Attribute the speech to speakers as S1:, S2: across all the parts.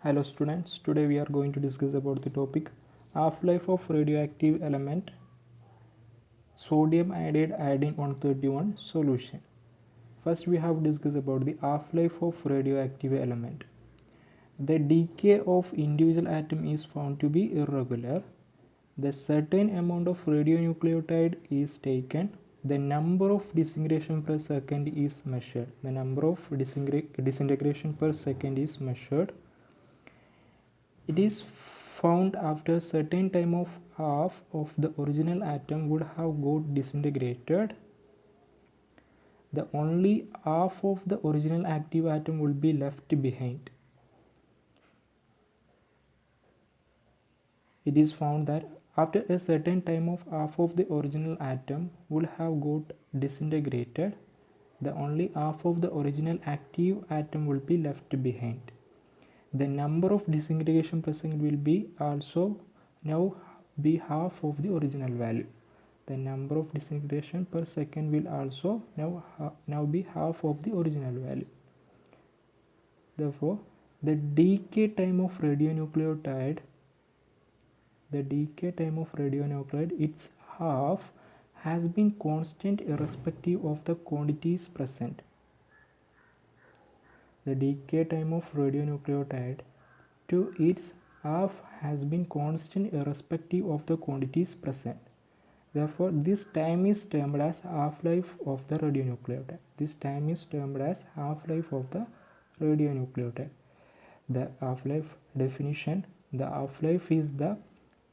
S1: Hello students, today we are going to discuss about the topic half-life of radioactive element sodium iodide iodine 131 solution. First we have discussed about the half-life of radioactive element. The decay of individual atom is found to be irregular. The certain amount of radionucleotide is taken. The number of disintegration per second is measured. The number of disintegration per second is measured. It is found after a certain time of half of the original atom would have got disintegrated. The only half of the original active atom will be left behind. It is found that after a certain time of half of the original atom would have got disintegrated, the only half of the original active atom will be left behind. The number of disintegration per second will be also now be half of the original value. The number of disintegration per second will also now be half of the original value. Therefore, the decay time of radionucleotide, its half has been constant irrespective of the quantities present. The decay time of radionucleotide to its half has been constant irrespective of the quantities present. Therefore, this time is termed as half-life of the radionucleotide. The half-life definition: the half-life is the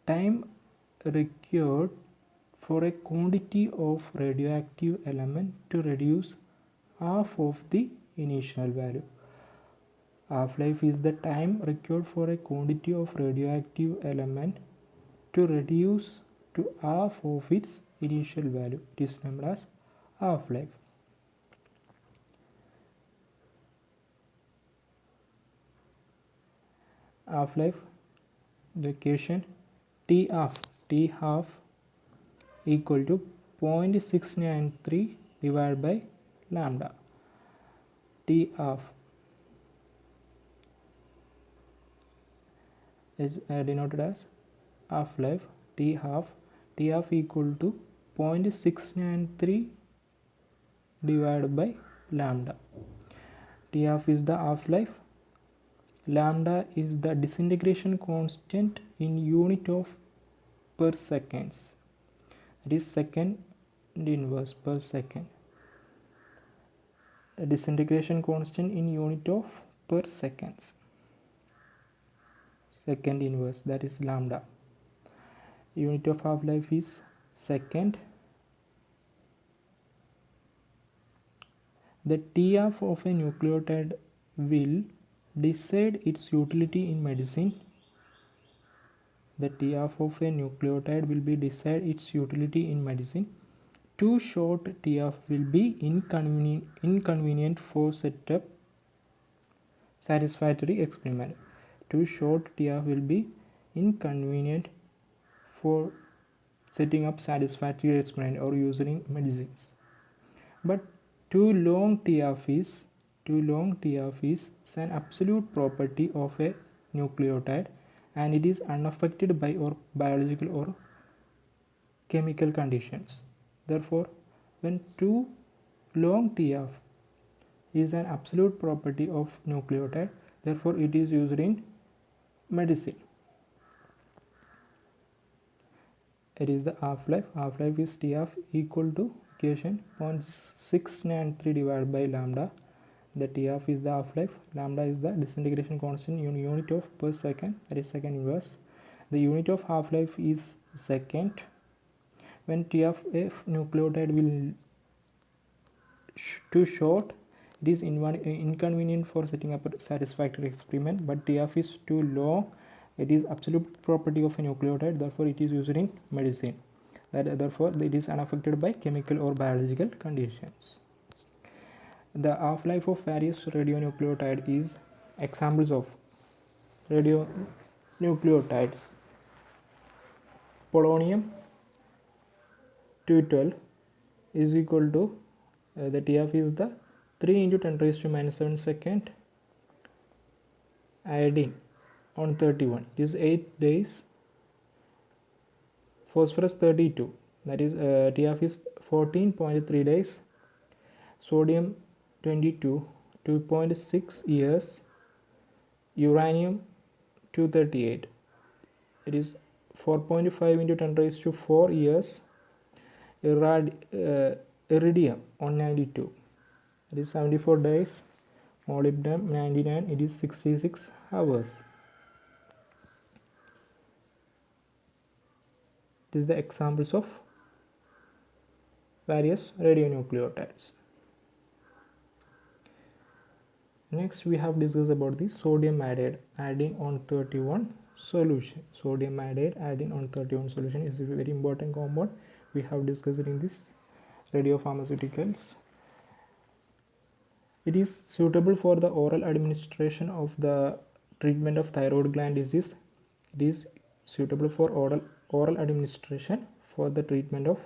S1: time required for a quantity of radioactive element to reduce half of the initial value. Half-life is the time required for a quantity of radioactive element to reduce to half of its initial value. It is named as half-life. Half-life, the equation T half equal to 0.693 divided by lambda. T half is denoted as half-life. T half equal to 0.693 divided by lambda. T half is the half-life. Lambda is the disintegration constant in unit of per seconds. It is second inverse per second. A disintegration constant in unit of per seconds. Second inverse, that is lambda. Unit of half-life is second. The T half of a nucleotide will decide its utility in medicine. The T half of a nucleotide will be decide its utility in medicine. Too short T half will be inconvenient for set up satisfactory experiment. Too short T half will be inconvenient for setting up satisfactory experiment or using medicines. But too long T half is an absolute property of a nucleotide, and it is unaffected by or biological or chemical conditions. Therefore, when too long T half is an absolute property of nucleotide, therefore it is used in medicine. It is the half-life. Half-life is T half equal to equation 0.693 divided by lambda. The T half is the half-life. Lambda is the disintegration constant in unit of per second, that is second inverse. The unit of half-life is second. When T half of nucleotide will too short, it is inconvenient for setting up a satisfactory experiment. But T half is too long, it is absolute property of a nucleotide, therefore it is used in medicine. Therefore it is unaffected by chemical or biological conditions. The half-life of various radionucleotides is examples of radionucleotides: polonium 212 is equal to the T half is the 3 × 10⁻⁷ second. Iodine on 31. It is 8 days. Phosphorus 32. That is TF is 14.3 days. Sodium 22, 2.6 years. Uranium 238. It is 4.5 into 10 raised to 4 years. Iridium 192. It is 74 days. Molybdenum 99. It is 66 hours. It is the examples of various radionucleotides. Next we have discussed about the sodium iodide adding on 31 solution. Sodium iodide adding on 31 solution is a very important compound. We have discussed it in this radiopharmaceuticals. It is suitable for the oral administration of the treatment of thyroid gland disease. It is suitable for oral administration for the treatment of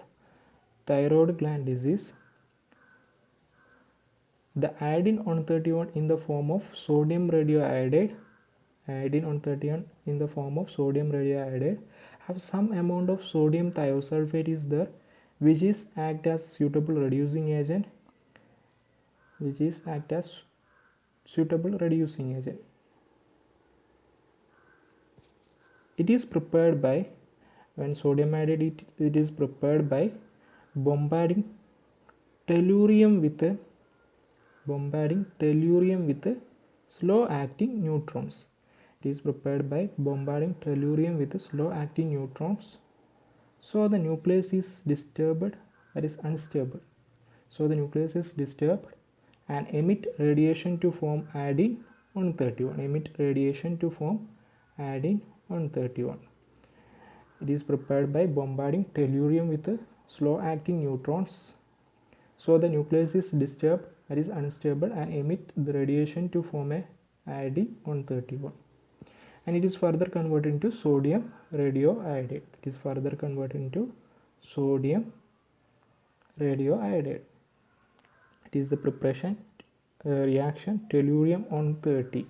S1: thyroid gland disease. The iodine on 31 in the form of sodium radioiodide, iodine on 31 in the form of sodium radioiodide have some amount of sodium thiosulfate is there, which is act as suitable reducing agent. It is prepared by, when sodium iodide it is prepared by bombarding tellurium with slow acting neutrons. It is prepared by bombarding tellurium with slow acting neutrons. So the nucleus is disturbed, that is unstable. So the nucleus is disturbed and emit radiation to form iodine on 31. It is prepared by bombarding tellurium with slow acting neutrons. So the nucleus is disturbed, that is unstable, and emit the radiation to form a iodine on 31. And it is further converted into sodium radioiodide. It is the preparation reaction tellurium on 30.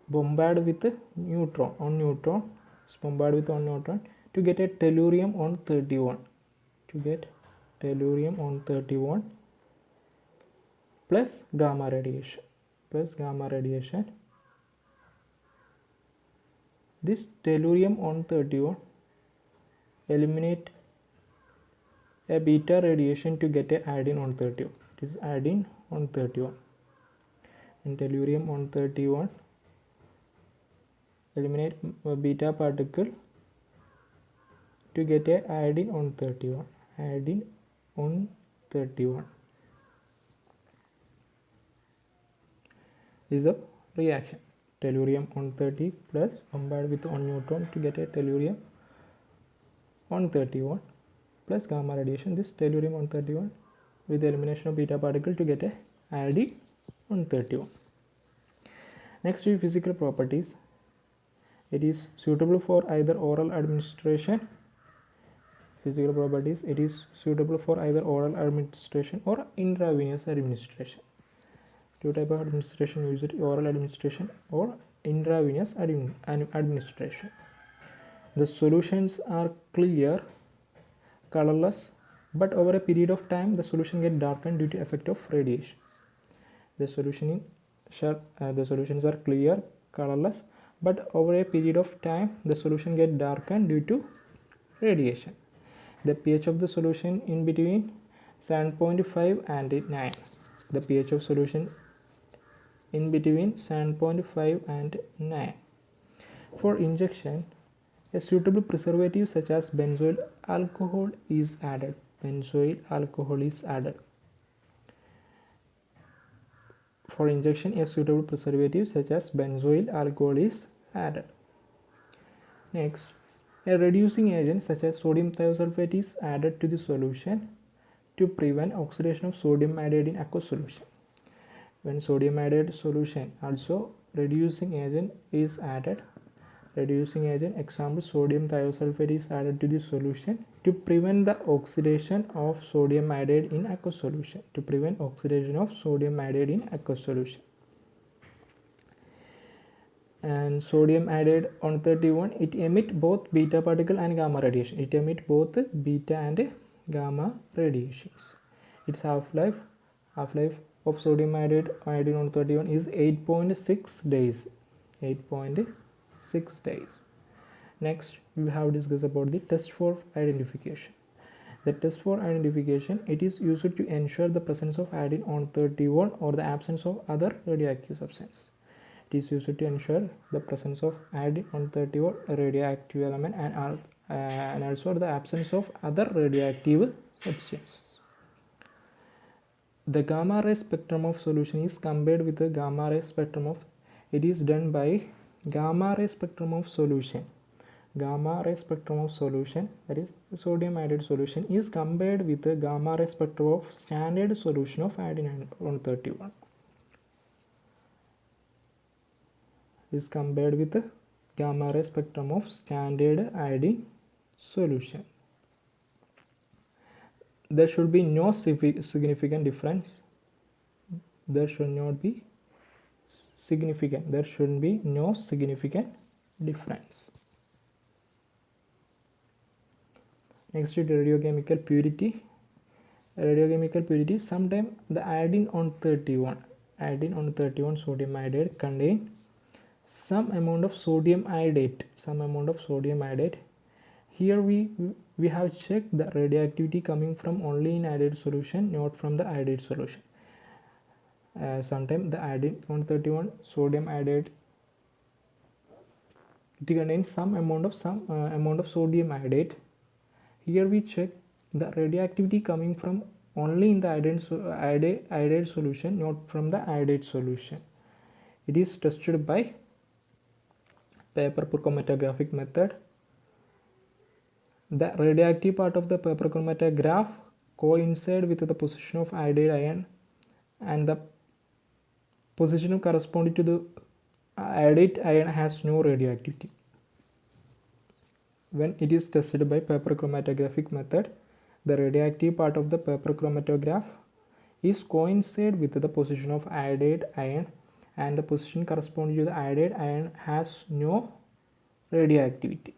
S1: Bombarded with one neutron to get a tellurium on 31. Plus gamma radiation. This tellurium on 31 eliminate a beta radiation to get a iodine on 31. It is iodine on 31. And tellurium on 31 eliminate a beta particle to get a iodine on 31. Is the reaction. Tellurium on 30 plus bombarded with 1 neutron to get a tellurium on 31 plus gamma radiation. This tellurium on 31 with the elimination of beta particle to get a iodine on 31. Next is physical properties. It is suitable for either oral administration. Physical properties. It is suitable for either oral administration or intravenous administration. Two types of administration used: oral administration or intravenous administration. The solutions are clear, colorless, but over a period of time the solution gets darkened due to effect of radiation. The solutions are clear, colorless, but over a period of time the solution gets darkened due to radiation. The pH of the solution in between 7.5 and 9. The pH of solution in between 7.5 and 9. For injection, a suitable preservative such as benzoyl alcohol is added. For injection, a suitable preservative such as benzoyl alcohol is added. Next, a reducing agent such as sodium thiosulfate is added to the solution to prevent oxidation of sodium iodide in aqueous solution. When sodium iodide solution, also reducing agent is added, Reducing agent, example sodium thiosulfate is added to the solution to prevent the oxidation of sodium iodide in aqueous solution. To prevent oxidation of sodium iodide in aqueous solution. And sodium iodide 131, it emit both beta particle and gamma radiation. It emit both beta and gamma radiations. Its half-life of sodium iodide 131 is 8.6 days. 8.6 days. Next, we have discussed about the test for identification. The test for identification, it is used to ensure the presence of iodine 131 or the absence of other radioactive substance. It is used to ensure the presence of iodine 131 radioactive element and also the absence of other radioactive substances. The gamma ray spectrum of solution is compared with the gamma ray spectrum of, it is done by gamma ray spectrum of solution. Gamma ray spectrum of solution, that is sodium iodide solution, is compared with the gamma ray spectrum of standard solution of iodine 131. Is compared with the gamma ray spectrum of standard iodine solution. There should be no significant difference. There should not be significant. There should be no significant difference. Next is radiochemical purity. Radiochemical purity. Sometimes the iodine 131 sodium iodide contain some amount of sodium iodate. Here we have checked the radioactivity coming from only in iodide solution, not from the iodide solution. Sometimes the iodine 131 sodium iodide, it contains some amount of sodium iodate. Here we check the radioactivity coming from only in the iodide solution, not from the iodide solution. It is tested by paper chromatographic method. The radioactive part of the paper chromatograph coincide with the position of iodide ion, and the position corresponding to the iodide ion has no radioactivity. When it is tested by paper chromatographic method, the radioactive part of the paper chromatograph is coincide with the position of iodide ion, and the position corresponding to the iodide ion has no radioactivity.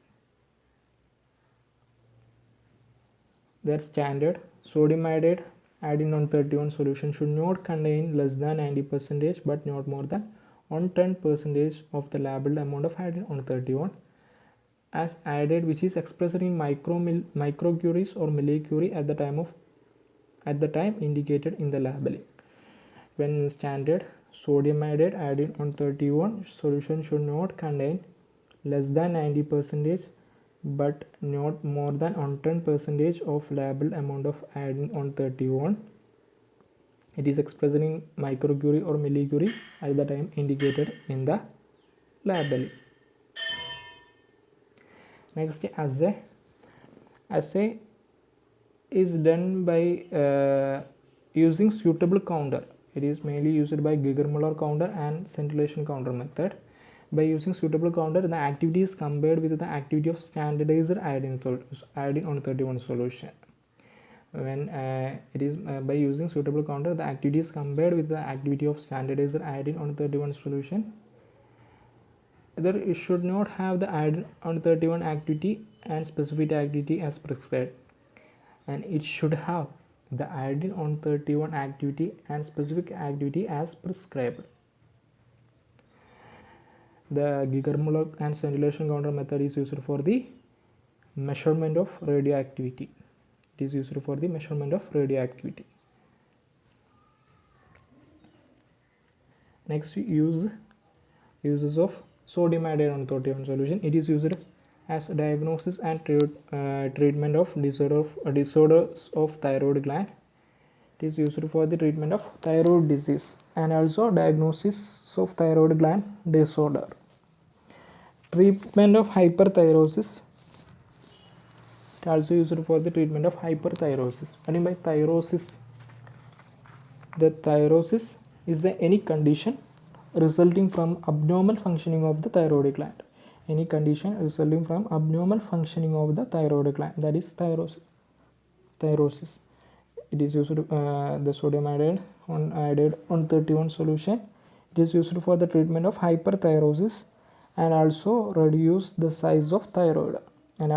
S1: Their standard sodium iodide iodine 131 solution should not contain less than 90% but not more than 110% of the labeled amount of iodine 131 as iodide, which is expressed in microcuries or millicurie at the time indicated in the labeling. When standard sodium iodide iodine 131 solution should not contain less than 90% but not more than 110% of labeled amount of iodine 131. It is expressed in microcurie or millicurie at the time indicated in the labeling. Next, assay is done by using suitable counter. It is mainly used by Geiger-Müller counter and scintillation counter method. By using suitable counter, the activity is compared with the activity of standardized iodine 131 solution. When it is by using suitable counter, the activity is compared with the activity of standardized iodine 131 solution. Either it should not have the iodine 131 activity and specific activity as prescribed, and it should have the iodine 131 activity and specific activity as prescribed. The Geiger-Müller and scintillation counter method is used for the measurement of radioactivity. It is used for the measurement of radioactivity. Next, uses of sodium iodide 131 solution. It is used as diagnosis and treatment of disorders of thyroid gland. It is used for the treatment of thyroid disease and also diagnosis of thyroid gland disorder. Treatment of hyperthyrosis. It also used for the treatment of hyperthyrosis. What do you mean by thyrosis? The thyrosis is any condition resulting from abnormal functioning of the thyroid gland. any condition resulting from abnormal functioning of the thyroid gland, that is thyrosis. It is used the sodium iodide on 31 solution. It is used for the treatment of hyperthyrosis and also reduce the size of thyroid and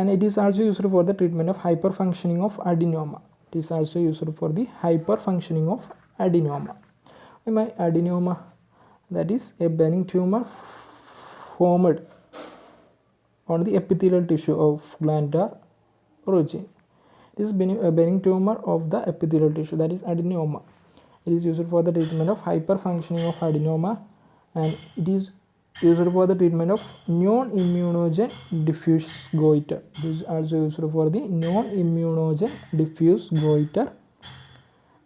S1: it is also used for the treatment of hyperfunctioning of adenoma. It is also used for the hyperfunctioning of adenoma. My adenoma, that is a benign tumor formed on the epithelial tissue of glandular origin. It is a benign tumor of the epithelial tissue, that is adenoma. It is used for the treatment of hyperfunctioning of adenoma and it is used for the treatment of non-immunogen diffuse goiter. It is also used for the non-immunogen diffuse goiter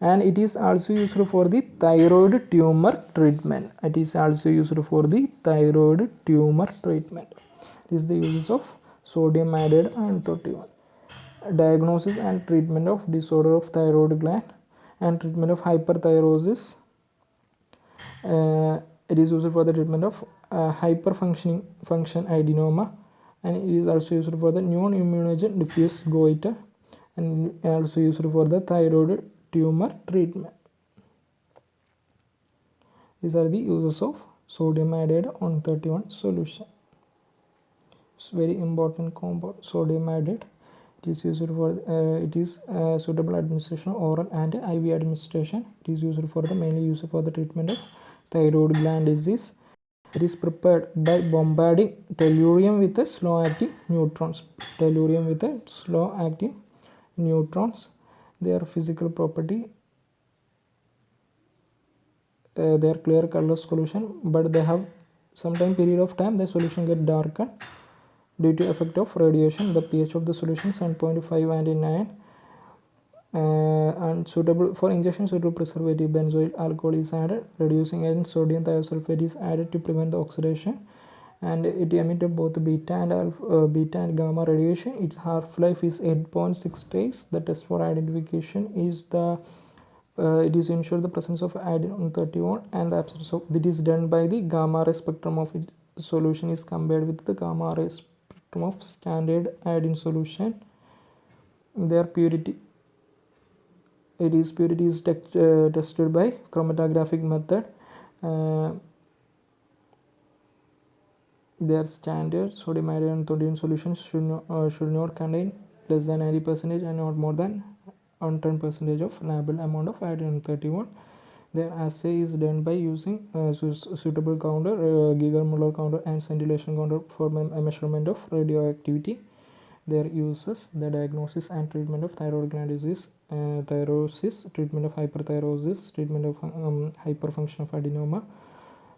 S1: and it is also used for the thyroid tumor treatment. It is also used for the thyroid tumor treatment. This is the uses of sodium iodide iron 31. Diagnosis and treatment of disorder of thyroid gland and treatment of hyperthyrosis. It is used for the treatment of hyperfunction adenoma and it is also used for the non-immunogen diffuse goiter and also used for the thyroid tumor treatment. These are the uses of sodium iodide on 31 solution. It's very important compound, sodium iodide. It is used for suitable administration, oral and IV administration. It is used for the mainly used for the treatment of thyroid gland disease. It is prepared by bombarding tellurium with a slow acting neutrons. Their physical property, they are clear color solution, but they have sometime period of time the solution get darker due to effect of radiation. The pH of the solution 7.5 and 9 and suitable for injection. Suitable preservative benzoyl alcohol is added. Reducing agent sodium thiosulfate is added to prevent the oxidation and it emits both beta and gamma radiation. Its half-life is 8.6 days. The test for identification is it is ensure the presence of iodine on 31 and the absence of it is done by the gamma ray spectrum of its solution is compared with the gamma ray spectrum of standard iodine solution. Their purity is tested by chromatographic method. Their standard sodium iodide and 31 solutions should not contain less than 90% and not more than 10% of labile amount of iodine 31. Their assay is done by using suitable counter, Geiger-Müller counter and scintillation counter for a measurement of radioactivity. Their uses, the diagnosis and treatment of thyroid gland disease, thyrosis, treatment of hyperthyrosis, treatment of hyperfunction of adenoma,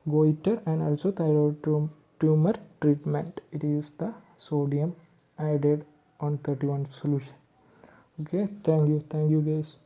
S1: goiter and also thyroid tumor treatment. It is the sodium iodide on 31 solution. Okay, thank you guys.